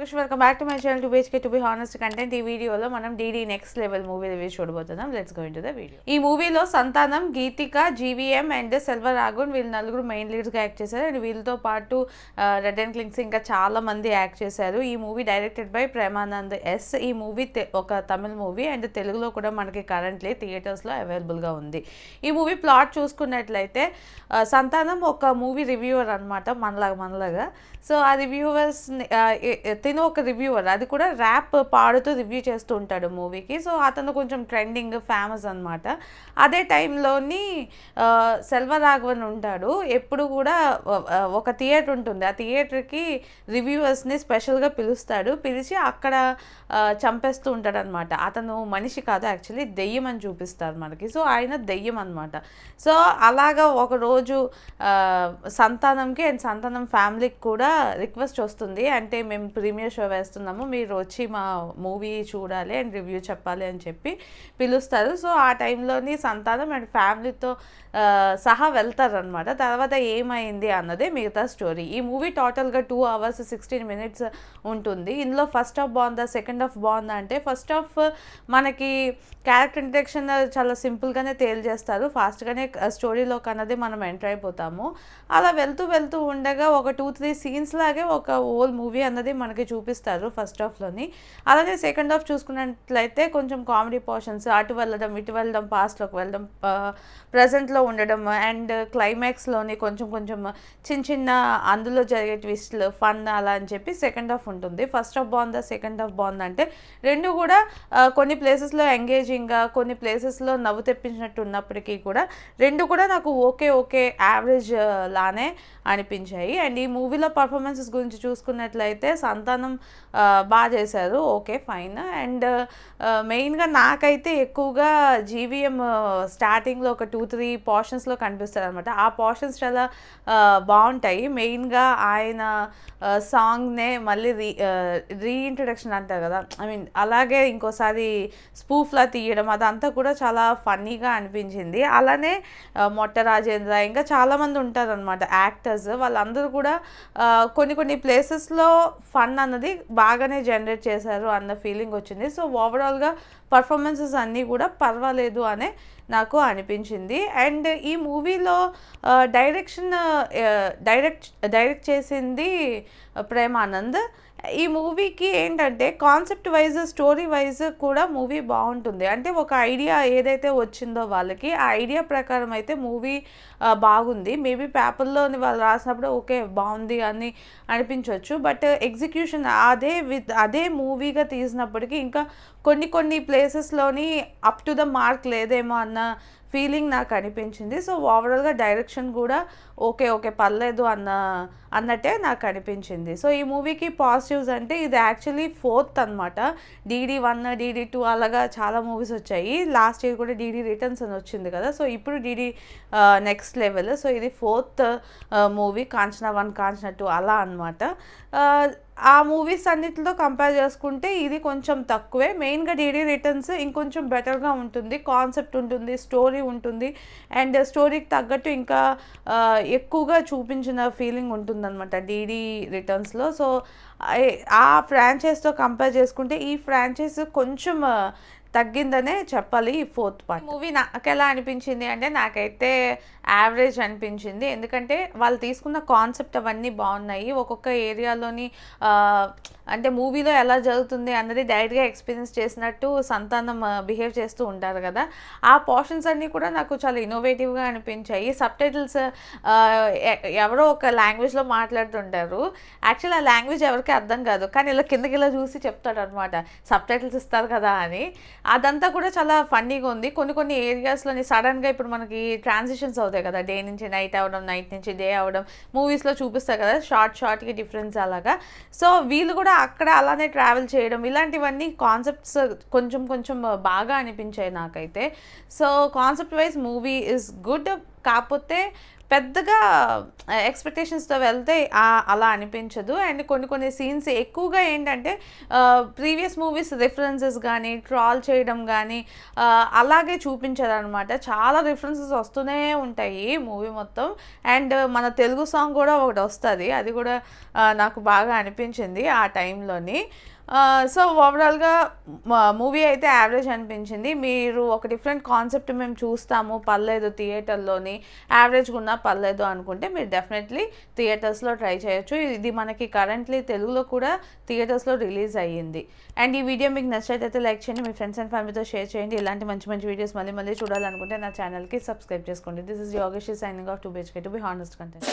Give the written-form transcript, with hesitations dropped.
Anush, welcome back to my channel to BHK to be honest content. ఈ వీడియోలో మనం DD next level movie review చూడబోతున్నాం. Let's go into the video. ఈ మూవీలో Santhanam, Geethika, GVM and Selvaraghavan వీళ్ళు నలుగురు మెయిన్ లీడ్స్గా యాక్ట్ చేశారు. అండ్ వీళ్ళతో పాటు రెడ్ అండ్ క్లింగ్స్ ఇంకా చాలా మంది యాక్ట్ చేశారు. ఈ movie directed by Premanand S. ఈ మూవీ ఒక తమిళ్ మూవీ అండ్ తెలుగులో కూడా మనకి కరెంట్లీ థియేటర్స్లో అవైలబుల్గా ఉంది. ఈ మూవీ ప్లాట్ చూసుకున్నట్లయితే సంతానం ఒక మూవీ రివ్యూవర్ అనమాట, మనలాగా. సో ఆ రివ్యూవర్స్ తిను ఒక రివ్యూవర్, అది కూడా ర్యాప్ పాడుతూ రివ్యూ చేస్తూ ఉంటాడు మూవీకి. సో అతను కొంచెం ట్రెండింగ్ ఫేమస్ అనమాట. అదే టైంలోని సెల్వరాఘవన్ ఉంటాడు. ఎప్పుడు కూడా ఒక థియేటర్ ఉంటుంది, ఆ థియేటర్కి రివ్యూవర్స్ని స్పెషల్గా పిలిచి అక్కడ చంపేస్తూ ఉంటాడు అనమాట. అతను మనిషి కాదు, యాక్చువల్లీ దెయ్యం అని చూపిస్తారు మనకి. సో ఆయన దెయ్యం అనమాట. సో అలాగా ఒకరోజు సంతానంకి అండ్ సంతానం ఫ్యామిలీకి కూడా రిక్వెస్ట్ వస్తుంది, అంటే మేము ప్రీమియర్ షో వేస్తున్నాము, మీరు వచ్చి మా మూవీ చూడాలి అండ్ రివ్యూ చెప్పాలి అని చెప్పి పిలుస్తారు. సో ఆ టైంలోని సంతానం అండ్ ఫ్యామిలీతో సహా వెళ్తారనమాట. తర్వాత ఏమైంది అన్నదే మిగతా స్టోరీ. ఈ మూవీ టోటల్గా 2 hours 16 minutes ఉంటుంది. ఇందులో ఫస్ట్ హాఫ్ బాగుందా, సెకండ్ హాఫ్ బాగుందా అంటే ఫస్ట్ హాఫ్ మనకి క్యారెక్టర్ ఇంట్రడక్షన్ చాలా సింపుల్గానే తేల్చేస్తారు, ఫాస్ట్గానే స్టోరీలోకి అన్నది మనం ఎంటర్ అయిపోతాము. అలా వెళ్తూ ఉండగా ఒక 2-3 scenes లాగే ఒక హోల్ మూవీ అన్నది మనకి చూపిస్తారు ఫస్ట్ హాఫ్లోని. అలాగే సెకండ్ హాఫ్ చూసుకున్నట్లయితే కొంచెం కామెడీ పోర్షన్స్, అటు వెళ్ళడం ఇటు వెళ్ళడం, పాస్ట్లోకి వెళ్ళడం, ప్రజెంట్లో ఉండడం అండ్ క్లైమాక్స్లోని కొంచెం చిన్న అందులో జరిగే ట్విస్ట్లు, ఫన్ అలా అని చెప్పి సెకండ్ హాఫ్ ఉంటుంది. ఫస్ట్ హాఫ్ బాగుందా, సెకండ్ హాఫ్ బాగుందా అంటే రెండు కూడా కొన్ని ప్లేసెస్లో ఎంగేజింగ్గా, కొన్ని ప్లేసెస్లో నవ్వు తెప్పించినట్టు ఉన్నప్పటికీ కూడా రెండు కూడా నాకు ఓకే యావరేజ్ లానే అనిపించాయి. అండ్ ఈ మూవీలో పర్ఫార్మెన్సెస్ గురించి చూసుకున్నట్లయితే సంతానం బాగా చేశారు, ఓకే ఫైన్. అండ్ మెయిన్గా నాకైతే ఎక్కువగా జీవీఎం స్టార్టింగ్లో ఒక 2-3 పోర్షన్స్లో కనిపిస్తారు అనమాట. ఆ పోర్షన్స్ చాలా బాగుంటాయి. మెయిన్గా ఆయన సాంగ్నే మళ్ళీ రీఇంట్రడక్షన్ అంటారు కదా, ఐ మీన్ అలాగే ఇంకోసారి స్పూఫ్లా తీయడం, అదంతా కూడా చాలా ఫన్నీగా అనిపించింది. అలానే మొట్ట రాజేంద్ర ఇంకా చాలామంది ఉంటారనమాట యాక్టర్స్, వాళ్ళందరూ కూడా కొన్ని ప్లేసెస్లో ఫన్ అన్నది బాగానే జనరేట్ చేశారు అన్న ఫీలింగ్ వచ్చింది. సో ఓవరాల్గా పర్ఫార్మెన్సెస్ అన్నీ కూడా పర్వాలేదు అనే నాకు అనిపించింది. అండ్ ఈ మూవీలో డైరెక్ట్ చేసింది ప్రేమానంద్. ఈ మూవీకి ఏంటంటే కాన్సెప్ట్ వైజ్, స్టోరీ వైజ్ కూడా మూవీ బాగుంటుంది. అంటే ఒక ఐడియా ఏదైతే వచ్చిందో వాళ్ళకి, ఆ ఐడియా ప్రకారం అయితే మూవీ బాగుంది. మేబీ పేపర్లో వాళ్ళు రాసినప్పుడు ఓకే బాగుంది అని అనిపించవచ్చు, బట్ ఎగ్జిక్యూషన్ అదే మూవీగా తీసినప్పటికీ ఇంకా కొన్ని ప్లేసెస్లోని అప్ టు ద మార్క్ లేదేమో అన్న ఫీలింగ్ నాకు అనిపించింది. సో ఓవరాల్గా డైరెక్షన్ కూడా ఓకే పర్లేదు అన్నట్టే నాకు అనిపించింది. సో ఈ మూవీకి పాజిటివ్స్ అంటే ఇది యాక్చువల్లీ 4th అనమాట. DD1, DD2 అలాగా చాలా మూవీస్ వచ్చాయి. లాస్ట్ ఇయర్ కూడా DD రిటర్న్స్ అని వచ్చింది కదా. సో ఇప్పుడు DD నెక్స్ట్ లెవెల్. సో ఇది 4th మూవీ, కాంచనా 1, కాంచనా 2 అలా అనమాట. ఆ మూవీస్ అన్నిటితో కంపేర్ చేసుకుంటే ఇది కొంచెం తక్కువే. మెయిన్గా DD రిటర్న్స్ ఇంకొంచెం బెటర్గా ఉంటుంది, కాన్సెప్ట్ ఉంటుంది, స్టోరీ ఉంటుంది అండ్ స్టోరీకి తగ్గట్టు ఇంకా ఎక్కువగా చూపించిన ఫీలింగ్ ఉంటుందన్నమాట DD రిటర్న్స్లో. సో ఆ ఫ్రాంచైజ్తో కంపేర్ చేసుకుంటే ఈ ఫ్రాంచైజ్ కొంచెం తగ్గిందనే చెప్పాలి ఈ 4th పార్ట్. మూవీ నాకు ఎలా అనిపించింది అంటే నాకైతే యావరేజ్ అనిపించింది. ఎందుకంటే వాళ్ళు తీసుకున్న కాన్సెప్ట్ అవన్నీ బాగున్నాయి. ఒక్కొక్క ఏరియాలోని అంటే మూవీలో ఎలా జరుగుతుంది అన్నది డైరెక్ట్గా ఎక్స్పీరియన్స్ చేసినట్టు సంతానం బిహేవ్ చేస్తూ ఉంటారు కదా. ఆ పోర్షన్స్ అన్నీ కూడా నాకు చాలా ఇన్నోవేటివ్గా అనిపించాయి. సబ్టైటిల్స్ ఎవరో ఒక లాంగ్వేజ్లో మాట్లాడుతుంటారు, యాక్చువల్ ఆ లాంగ్వేజ్ ఎవరికి అర్థం కాదు, కానీ ఇలా కిందకి చూసి చెప్తాడు అనమాట, సబ్టైటిల్స్ ఇస్తారు కదా అని. అదంతా కూడా చాలా ఫన్నీగా ఉంది. కొన్ని ఏరియాస్లోని సడన్గా ఇప్పుడు మనకి ట్రాన్సిషన్స్ అవుతాయి కదా, డే నుంచి నైట్ అవ్వడం, నైట్ నుంచి డే అవ్వడం మూవీస్లో చూపిస్తారు కదా, షార్ట్కి డిఫరెన్స్ అలాగా. సో వీళ్ళు కూడా అక్కడ అలానే ట్రావెల్ చేయడం, ఇలాంటివన్నీ కాన్సెప్ట్స్ కొంచెం బాగా అనిపించాయి నాకైతే. So concept wise movie is good, కాకపోతే పెద్దగా ఎక్స్పెక్టేషన్స్తో వెళ్తే అలా అనిపించదు. అండ్ కొన్ని సీన్స్ ఎక్కువగా ఏంటంటే ప్రీవియస్ మూవీస్ రిఫరెన్సెస్ కానీ ట్రాల్ చేయడం కానీ అలాగే చూపించారనమాట. చాలా రిఫరెన్సెస్ వస్తూనే ఉంటాయి మూవీ మొత్తం. అండ్ మన తెలుగు సాంగ్ కూడా ఒకటి వస్తుంది, అది కూడా నాకు బాగా అనిపించింది ఆ టైంలోని. సో ఓవరాల్గా మూవీ అయితే యావరేజ్ అనిపించింది. మీరు ఒక డిఫరెంట్ కాన్సెప్ట్ మేము చూస్తాము, పర్లేదు థియేటర్లోని యావరేజ్గా ఉన్నా పర్లేదు అనుకుంటే మీరు డెఫినెట్లీ థియేటర్స్లో ట్రై చేయొచ్చు. ఇది మనకి కరెంట్లీ తెలుగులో కూడా థియేటర్స్లో రిలీజ్ అయ్యింది. అండ్ ఈ వీడియో మీకు నచ్చినట్లయితే లైక్ చేయండి, మీ ఫ్రెండ్స్ అండ్ ఫ్యామిలీతో షేర్ చేయండి. ఇలాంటి మంచి వీడియోస్ మళ్ళీ చూడాలనుకుంటే నా ఛానల్కి సబ్స్క్రైబ్ చేసుకోండి. This is Yogesh signing off 2BHK to be honest content.